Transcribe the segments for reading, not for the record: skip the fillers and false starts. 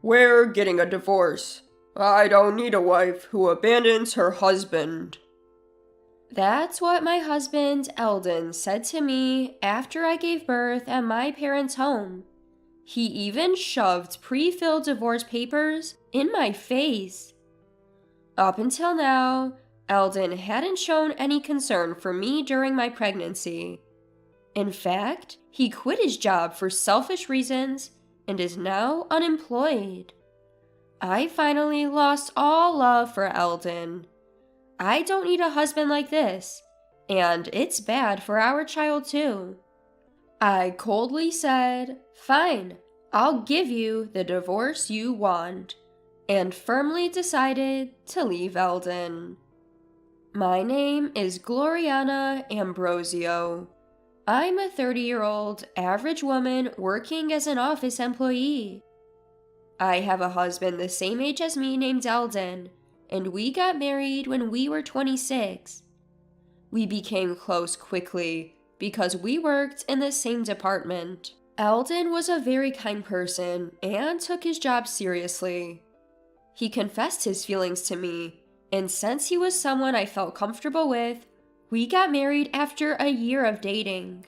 We're getting a divorce. I don't need a wife who abandons her husband. That's what my husband, Eldon, said to me after I gave birth at my parents' home. He even shoved pre-filled divorce papers in my face. Up until now, Eldon hadn't shown any concern for me during my pregnancy. In fact, he quit his job for selfish reasons and is now unemployed. I finally lost all love for Eldon. I don't need a husband like this, and it's bad for our child too. I coldly said, "Fine, I'll give you the divorce you want," and firmly decided to leave Eldon. My name is Gloriana Ambrosio. I'm a 30-year-old average woman working as an office employee. I have a husband the same age as me named Eldon, and we got married when we were 26. We became close quickly because we worked in the same department. Eldon was a very kind person and took his job seriously. He confessed his feelings to me, and since he was someone I felt comfortable with, we got married after a year of dating.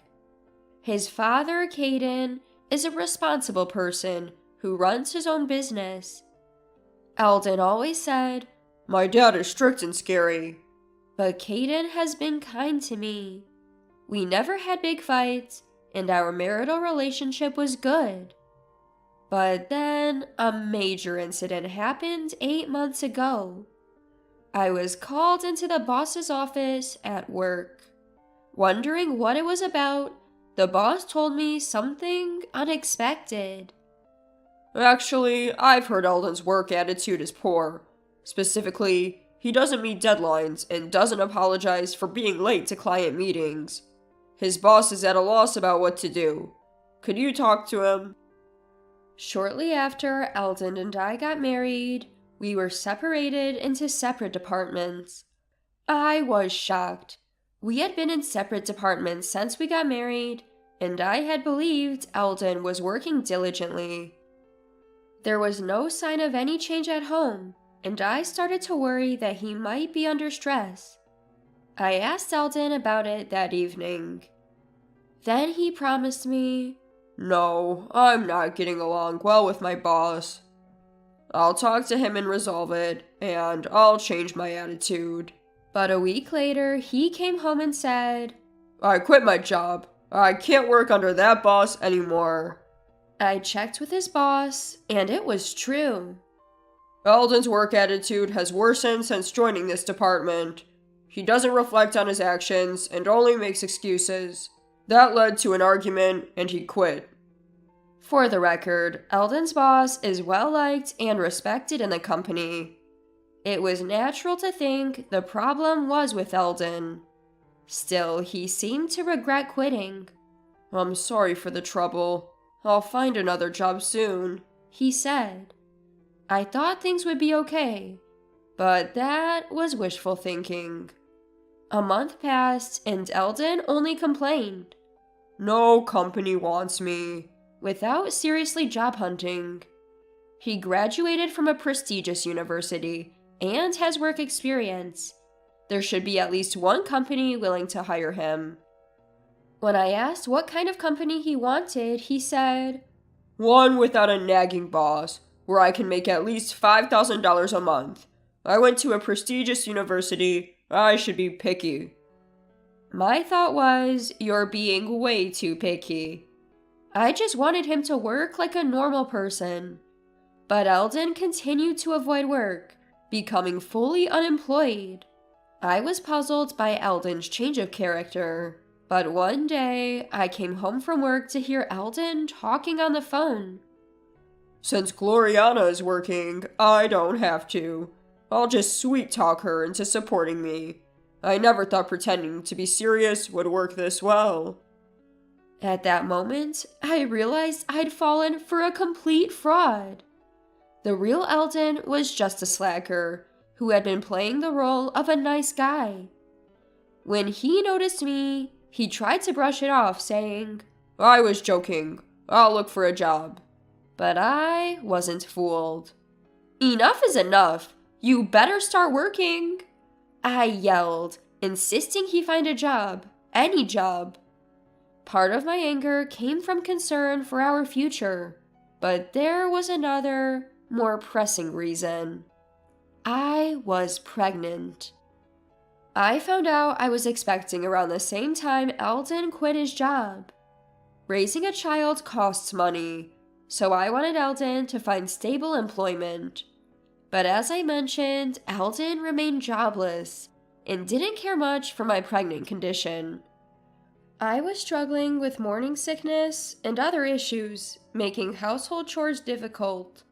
His father, Caden, is a responsible person who runs his own business. Eldon always said, "My dad is strict and scary." but Caden has been kind to me. We never had big fights, and our marital relationship was good. But then a major incident happened 8 months ago. I was called into the boss's office at work. Wondering what it was about, the boss told me something unexpected. Actually, I've heard Eldon's work attitude is poor. Specifically, he doesn't meet deadlines and doesn't apologize for being late to client meetings. His boss is at a loss about what to do. Could you talk to him? Shortly after Eldon and I got married, we were separated into separate departments. I was shocked. We had been in separate departments since we got married, and I had believed Eldon was working diligently. There was no sign of any change at home, and I started to worry that he might be under stress. I asked Eldon about it that evening. Then he promised me, "No, I'm not getting along well with my boss. I'll talk to him and resolve it, and I'll change my attitude." But a week later, he came home and said, "I quit my job. I can't work under that boss anymore." I checked with his boss, and it was true. "Eldon's work attitude has worsened since joining this department. He doesn't reflect on his actions and only makes excuses. That led to an argument, and he quit." For the record, Eldon's boss is well-liked and respected in the company. It was natural to think the problem was with Eldon. Still, he seemed to regret quitting. "I'm sorry for the trouble. I'll find another job soon," he said. I thought things would be okay, but that was wishful thinking. A month passed and Eldon only complained. "No company wants me," without seriously job hunting. He graduated from a prestigious university and has work experience. There should be at least one company willing to hire him. When I asked what kind of company he wanted, he said, "One without a nagging boss, where I can make at least $5,000 a month. I went to a prestigious university. I should be picky." My thought was, you're being way too picky. I just wanted him to work like a normal person. But Eldon continued to avoid work, becoming fully unemployed. I was puzzled by Eldon's change of character, but one day I came home from work to hear Eldon talking on the phone. "Since Gloriana is working, I don't have to. I'll just sweet-talk her into supporting me. I never thought pretending to be serious would work this well." At that moment, I realized I'd fallen for a complete fraud. The real Eldon was just a slacker who had been playing the role of a nice guy. When he noticed me, he tried to brush it off, saying, "I was joking. I'll look for a job." But I wasn't fooled. "Enough is enough. You better start working," I yelled, insisting he find a job, any job. Part of my anger came from concern for our future, but there was another, more pressing reason. I was pregnant. I found out I was expecting around the same time Eldon quit his job. Raising a child costs money, so I wanted Eldon to find stable employment. But as I mentioned, Eldon remained jobless and didn't care much for my pregnant condition. I was struggling with morning sickness and other issues, making household chores difficult.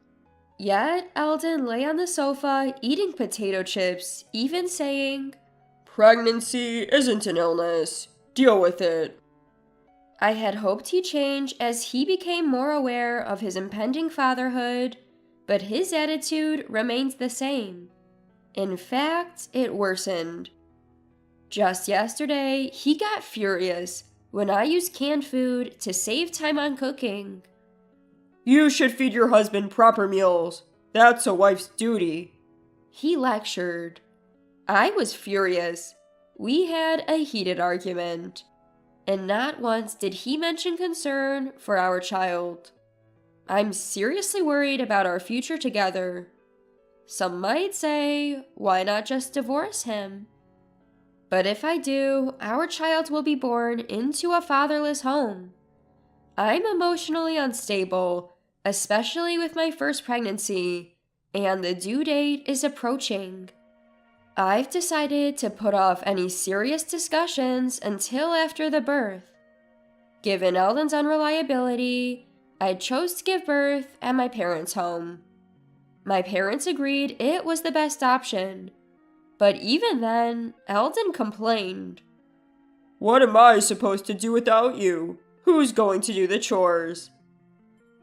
Yet Eldon lay on the sofa eating potato chips, even saying, "Pregnancy isn't an illness. Deal with it." I had hoped he'd change as he became more aware of his impending fatherhood, but his attitude remained the same. In fact, it worsened. Just yesterday, he got furious when I used canned food to save time on cooking. "You should feed your husband proper meals. That's a wife's duty," he lectured. I was furious. We had a heated argument. And not once did he mention concern for our child. I'm seriously worried about our future together. Some might say, why not just divorce him? But if I do, our child will be born into a fatherless home. I'm emotionally unstable, especially with my first pregnancy, and the due date is approaching. I've decided to put off any serious discussions until after the birth. Given Eldon's unreliability, I chose to give birth at my parents' home. My parents agreed it was the best option, but even then, Eldon complained. "What am I supposed to do without you? Who's going to do the chores?"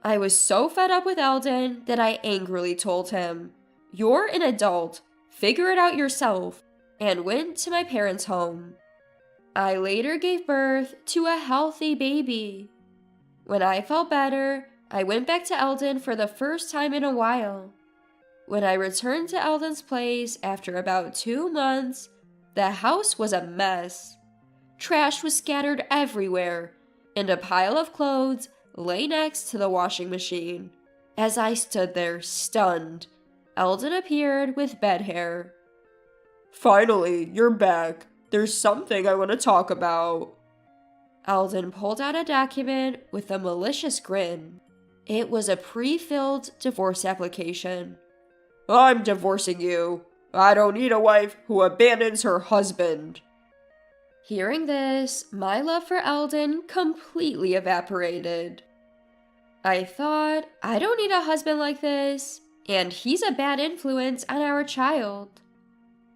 I was so fed up with Eldon that I angrily told him, "You're an adult. Figure it out yourself," and went to my parents' home. I later gave birth to a healthy baby. When I felt better, I went back to Eldon for the first time in a while. When I returned to Eldon's place after about 2 months, the house was a mess. Trash was scattered everywhere, and a pile of clothes lay next to the washing machine. As I stood there, stunned, Eldon appeared with bed hair. "Finally, you're back. There's something I want to talk about." Eldon pulled out a document with a malicious grin. It was a pre-filled divorce application. "I'm divorcing you. I don't need a wife who abandons her husband." Hearing this, my love for Eldon completely evaporated. I thought, I don't need a husband like this, and he's a bad influence on our child.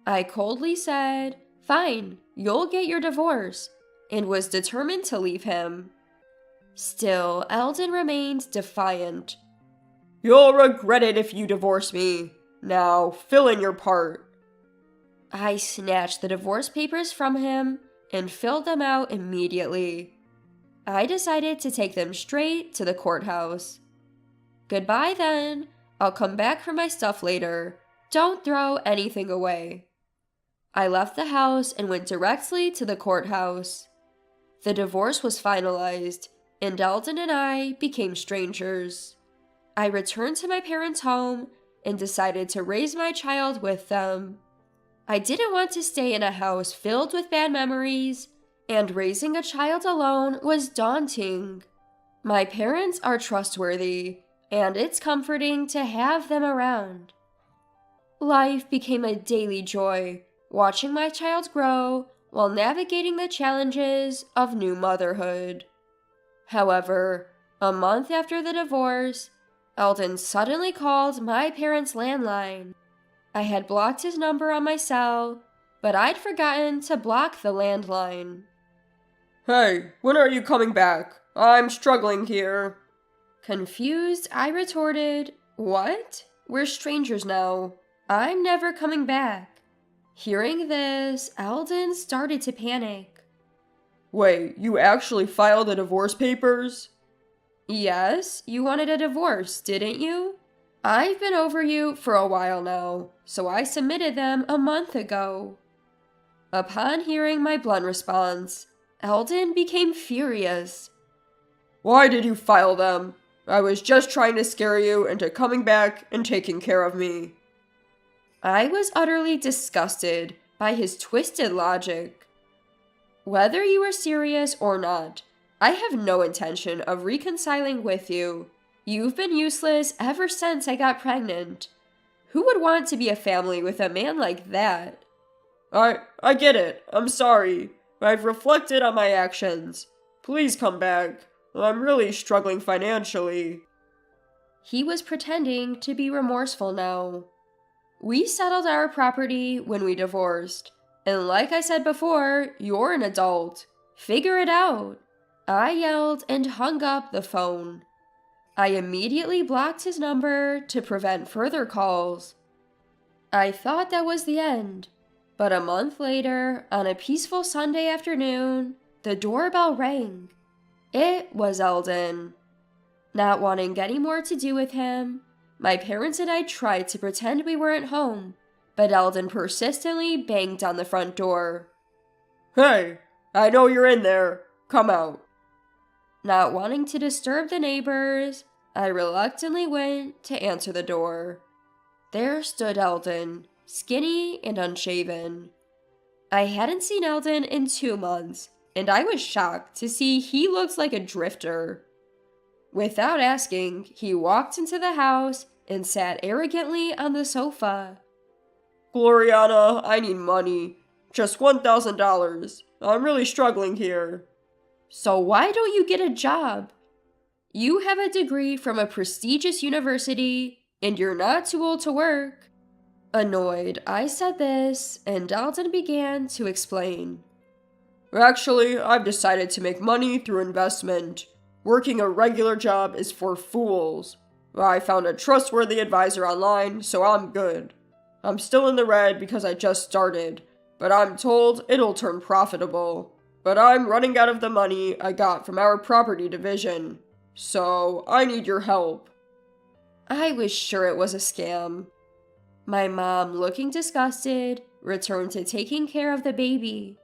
I coldly said, "Fine, you'll get your divorce," and was determined to leave him. Still, Eldon remained defiant. "You'll regret it if you divorce me. Now, fill in your part." I snatched the divorce papers from him and filled them out immediately. I decided to take them straight to the courthouse. "Goodbye then. I'll come back for my stuff later. Don't throw anything away." I left the house and went directly to the courthouse. The divorce was finalized, and Eldon and I became strangers. I returned to my parents' home and decided to raise my child with them. I didn't want to stay in a house filled with bad memories, and raising a child alone was daunting. My parents are trustworthy, and it's comforting to have them around. Life became a daily joy, watching my child grow while navigating the challenges of new motherhood. However, a month after the divorce, Eldon suddenly called my parents' landline. I had blocked his number on my cell, but I'd forgotten to block the landline. "Hey, when are you coming back? I'm struggling here." Confused, I retorted, "What? We're strangers now. I'm never coming back." Hearing this, Eldon started to panic. "Wait, you actually filed the divorce papers?" Yes, you wanted a divorce, didn't you? I've been over you for a while now, so I submitted them a month ago. Upon hearing my blunt response, Eldon became furious. Why did you file them? I was just trying to scare you into coming back and taking care of me. I was utterly disgusted by his twisted logic. Whether you are serious or not, I have no intention of reconciling with you. You've been useless ever since I got pregnant. Who would want to be a family with a man like that? I get it. I'm sorry. I've reflected on my actions. Please come back. I'm really struggling financially. He was pretending to be remorseful now. We settled our property when we divorced. And like I said before, you're an adult. Figure it out. I yelled and hung up the phone. I immediately blocked his number to prevent further calls. I thought that was the end. But a month later, on a peaceful Sunday afternoon, the doorbell rang. It was Eldon. Not wanting any more to do with him, my parents and I tried to pretend we weren't home, but Eldon persistently banged on the front door. Hey, I know you're in there. Come out. Not wanting to disturb the neighbors, I reluctantly went to answer the door. There stood Eldon, skinny and unshaven. I hadn't seen Eldon in 2 months, and I was shocked to see he looked like a drifter. Without asking, he walked into the house and sat arrogantly on the sofa. Gloriana, I need money. Just $1,000. I'm really struggling here. So why don't you get a job? You have a degree from a prestigious university, and you're not too old to work. Annoyed, I said this, and Eldon began to explain. Actually, I've decided to make money through investment. Working a regular job is for fools. I found a trustworthy advisor online, so I'm good. I'm still in the red because I just started, but I'm told it'll turn profitable. But I'm running out of the money I got from our property division, so I need your help. I was sure it was a scam. My mom, looking disgusted, returned to taking care of the baby.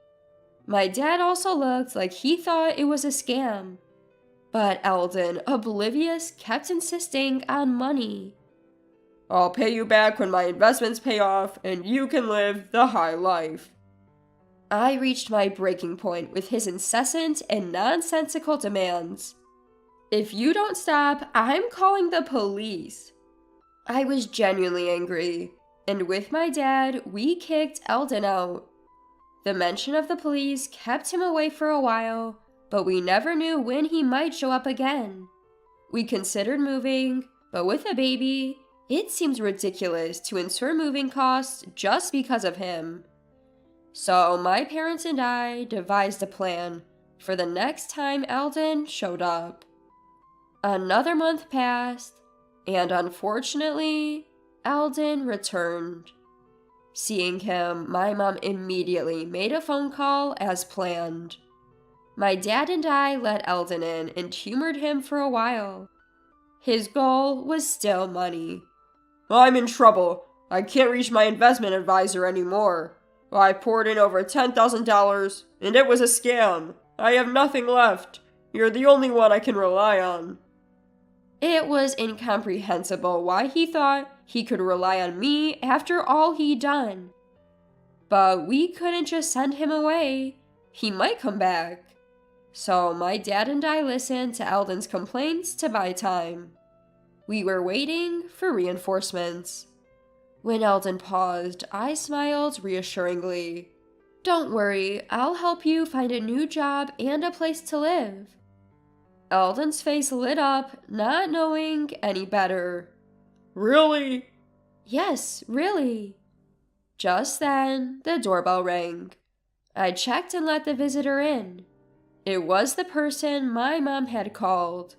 My dad also looked like he thought it was a scam. But Eldon, oblivious, kept insisting on money. I'll pay you back when my investments pay off, and you can live the high life. I reached my breaking point with his incessant and nonsensical demands. If you don't stop, I'm calling the police. I was genuinely angry, and with my dad, we kicked Eldon out. The mention of the police kept him away for a while, but we never knew when he might show up again. We considered moving, but with a baby, it seems ridiculous to incur moving costs just because of him. So my parents and I devised a plan for the next time Eldon showed up. Another month passed, and unfortunately, Eldon returned. Seeing him, my mom immediately made a phone call as planned. My dad and I let Eldon in and humored him for a while. His goal was still money. I'm in trouble. I can't reach my investment advisor anymore. I poured in over $10,000, and it was a scam. I have nothing left. You're the only one I can rely on. It was incomprehensible why he thought he could rely on me after all he'd done. But we couldn't just send him away. He might come back. So my dad and I listened to Eldon's complaints to buy time. We were waiting for reinforcements. When Eldon paused, I smiled reassuringly. Don't worry, I'll help you find a new job and a place to live. Eldon's face lit up, not knowing any better. Really? Yes, really. Just then, the doorbell rang. I checked and let the visitor in. It was the person my mom had called.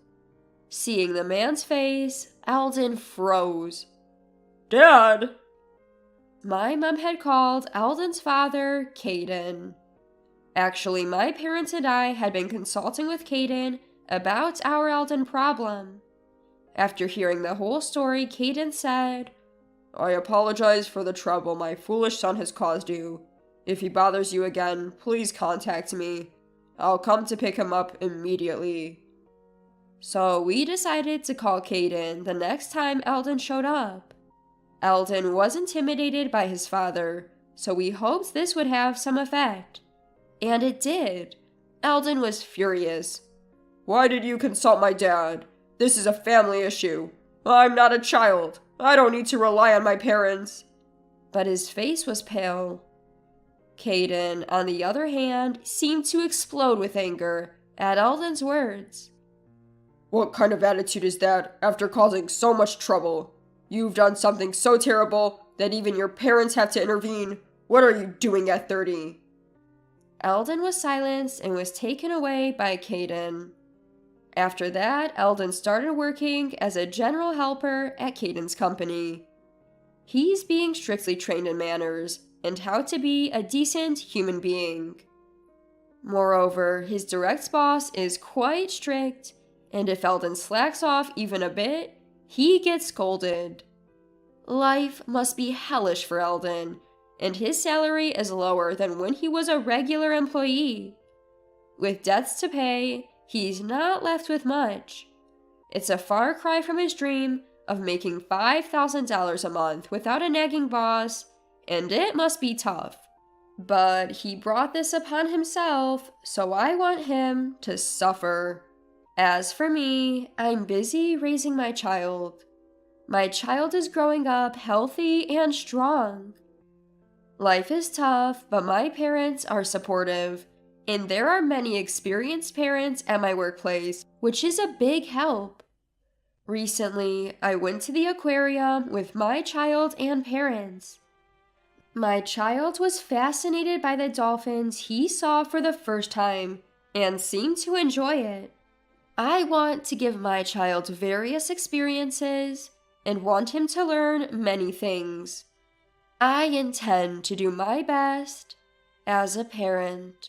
Seeing the man's face, Eldon froze. Dad! My mom had called Eldon's father, Caden. Actually, my parents and I had been consulting with Caden about our Eldon problem. After hearing the whole story, Caden said, I apologize for the trouble my foolish son has caused you. If he bothers you again, please contact me. I'll come to pick him up immediately. So we decided to call Caden the next time Eldon showed up. Eldon was intimidated by his father, so we hoped this would have some effect. And it did. Eldon was furious. Why did you consult my dad? This is a family issue. I'm not a child. I don't need to rely on my parents. But his face was pale. Caden, on the other hand, seemed to explode with anger at Eldon's words. What kind of attitude is that after causing so much trouble? You've done something so terrible that even your parents have to intervene. What are you doing at 30? Eldon was silenced and was taken away by Caden. After that, Eldon started working as a general helper at Caden's company. He's being strictly trained in manners and how to be a decent human being. Moreover, his direct boss is quite strict, and if Eldon slacks off even a bit, he gets scolded. Life must be hellish for Eldon, and his salary is lower than when he was a regular employee. With debts to pay, he's not left with much. It's a far cry from his dream of making $5,000 a month without a nagging boss, and it must be tough. But he brought this upon himself, so I want him to suffer. As for me, I'm busy raising my child. My child is growing up healthy and strong. Life is tough, but my parents are supportive, and there are many experienced parents at my workplace, which is a big help. Recently, I went to the aquarium with my child and parents. My child was fascinated by the dolphins he saw for the first time and seemed to enjoy it. I want to give my child various experiences and want him to learn many things. I intend to do my best as a parent.